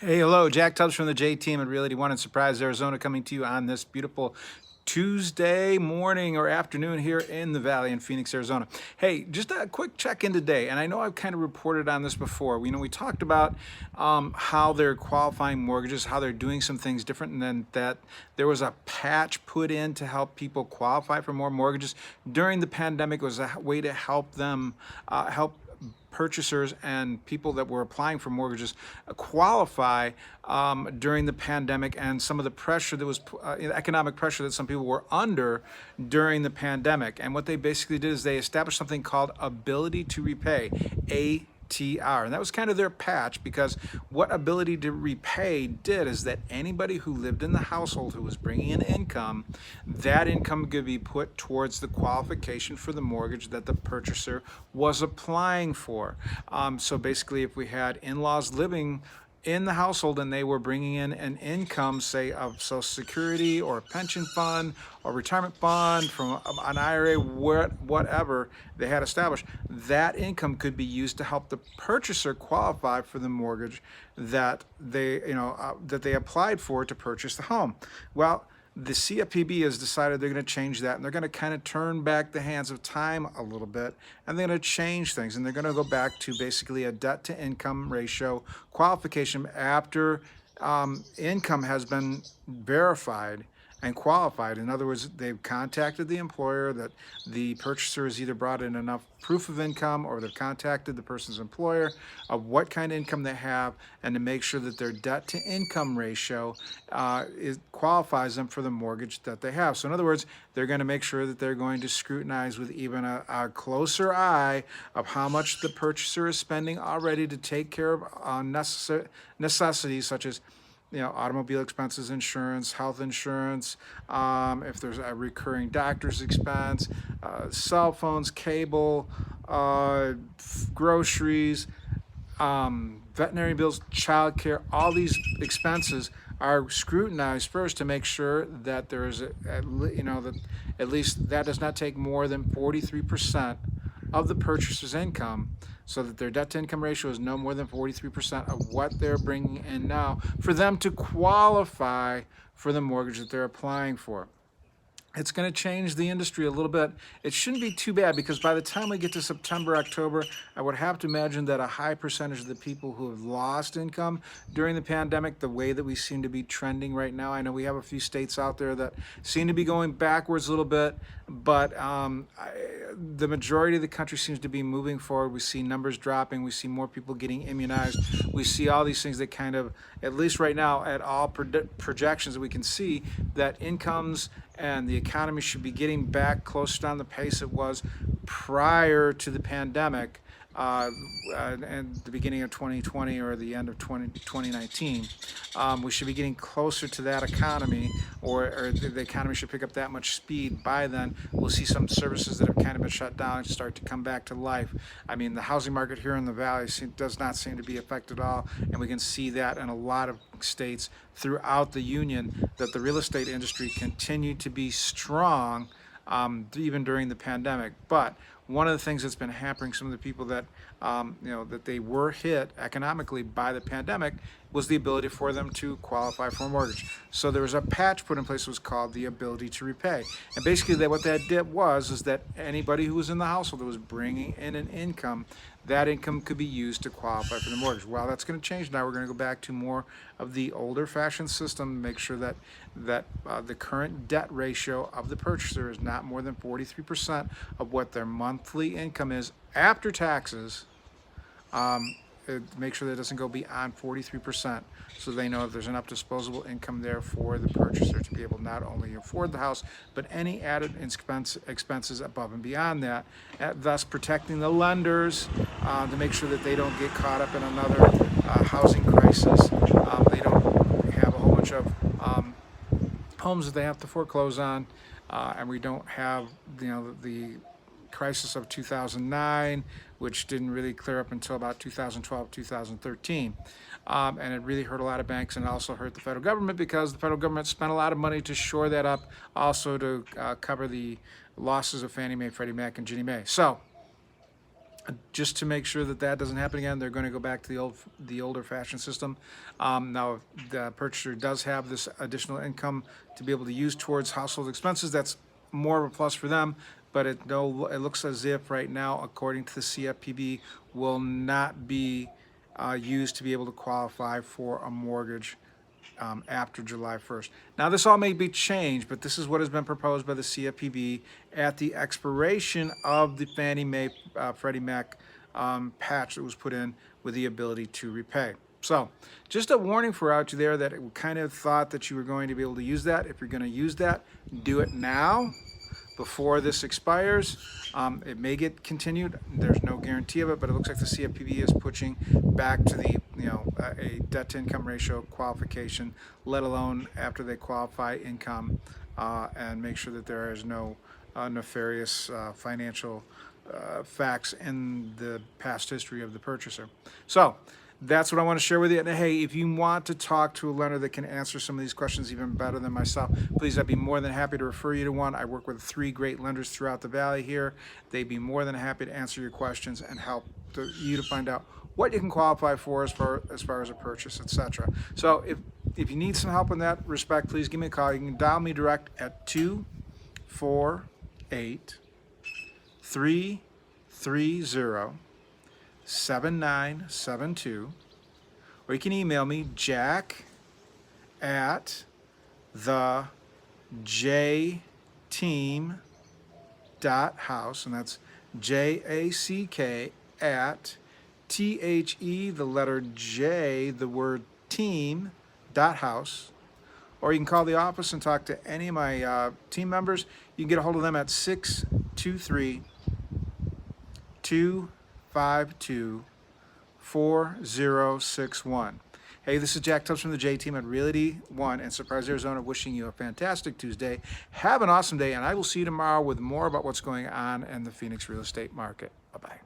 Hey, hello, Jack Tubbs from the J Team at Realty One in Surprise, Arizona, coming to you on this beautiful Tuesday morning or afternoon here in the Valley in Phoenix, Arizona. Hey, just a quick check-in today, and I know I've kind of reported on this before. We talked about how they're qualifying mortgages, how they're doing some things different, and then that there was a patch put in to help people qualify for more mortgages during the pandemic. It was a way to help them help purchasers and people that were applying for mortgages qualify during the pandemic and some of the pressure that was economic pressure that some people were under during the pandemic. And what they basically did is they established something called ability to repay, ATR. And that was kind of their patch, because what ability to repay did is that anybody who lived in the household who was bringing in income, that income could be put towards the qualification for the mortgage that the purchaser was applying for. So basically, if we had in-laws living in the household and they were bringing in an income, say of Social Security or a pension fund or retirement fund from an IRA, whatever they had established, that income could be used to help the purchaser qualify for the mortgage that they applied for to purchase the home. Well, the CFPB has decided they're going to change that, and they're going to kind of turn back the hands of time a little bit, and they're going to change things, and they're going to go back to basically a debt-to-income ratio qualification after income has been verified and qualified. In other words, they've contacted the employer, that the purchaser has either brought in enough proof of income, or they've contacted the person's employer of what kind of income they have, and to make sure that their debt to income ratio qualifies them for the mortgage that they have. So in other words, they're going to make sure that they're going to scrutinize with even a closer eye of how much the purchaser is spending already to take care of necessities such as automobile expenses, insurance, health insurance, if there's a recurring doctor's expense, cell phones, cable, groceries, veterinary bills, childcare. All these expenses are scrutinized first to make sure that there is that at least that does not take more than 43% of the purchaser's income, so that their debt to income ratio is no more than 43% of what they're bringing in now for them to qualify for the mortgage that they're applying for. It's going to change the industry a little bit. It shouldn't be too bad, because by the time we get to September, October, I would have to imagine that a high percentage of the people who have lost income during the pandemic, the way that we seem to be trending right now, I know we have a few states out there that seem to be going backwards a little bit, but the majority of the country seems to be moving forward. We see numbers dropping. We see more people getting immunized. We see all these things that kind of, at least right now, at all projections that we can see, that incomes and the economy should be getting back closer down the pace it was prior to the pandemic, and the beginning of 2020 or the end of 2019. We should be getting closer to that economy, or the economy should pick up that much speed. By then, we'll see some services that have kind of been shut down start to come back to life. I mean, the housing market here in the Valley does not seem to be affected at all, and we can see that in a lot of states throughout the union, that the real estate industry continued to be strong even during the pandemic. But one of the things that's been hampering some of the people that that they were hit economically by the pandemic was the ability for them to qualify for a mortgage. So there was a patch put in place that was called the ability to repay. And basically what that did is that anybody who was in the household that was bringing in an income, that income could be used to qualify for the mortgage. Well, that's going to change now. We're going to go back to more of the older fashioned system, make sure that the current debt ratio of the purchaser is not more than 43% of what their monthly income is after taxes. Make sure that it doesn't go beyond 43%, so they know if there's enough disposable income there for the purchaser to be able to not only afford the house, but any added expenses above and beyond that, thus protecting the lenders to make sure that they don't get caught up in another housing crisis. They don't have a whole bunch of homes that they have to foreclose on, and we don't have the crisis of 2009, which didn't really clear up until about 2012, 2013. And it really hurt a lot of banks, and it also hurt the federal government, because the federal government spent a lot of money to shore that up, also to cover the losses of Fannie Mae, Freddie Mac, and Ginnie Mae. So just to make sure that that doesn't happen again, they're going to go back to the older fashioned system. Now, if the purchaser does have this additional income to be able to use towards household expenses, that's more of a plus for them. But it looks as if right now, according to the CFPB, will not be used to be able to qualify for a mortgage after July 1st. Now, this all may be changed, but this is what has been proposed by the CFPB at the expiration of the Fannie Mae, Freddie Mac patch that was put in with the ability to repay. So, just a warning for out you there that it kind of thought that you were going to be able to use that. If you're going to use that, do it now before this expires. It may get continued. There's no guarantee of it, but it looks like the CFPB is pushing back to the, a debt to income ratio qualification, let alone after they qualify income, and make sure that there is no nefarious financial facts in the past history of the purchaser. So that's what I want to share with you. And hey, if you want to talk to a lender that can answer some of these questions even better than myself, please, I'd be more than happy to refer you to one. I work with 3 great lenders throughout the Valley here. They'd be more than happy to answer your questions and help you to find out what you can qualify for as far as a purchase, etc. So if you need some help in that respect, please give me a call. You can dial me direct at 248-330-7972, or you can email me, jack@thejteam.house, and that's JACK at THE, the letter J, the word team.house. Or you can call the office and talk to any of my team members. You can get a hold of them at 623-252-4061. Hey, this is Jack Tubbs from the J Team at Realty One in Surprise, Arizona, wishing you a fantastic Tuesday. Have an awesome day, and I will see you tomorrow with more about what's going on in the Phoenix real estate market. Bye-bye.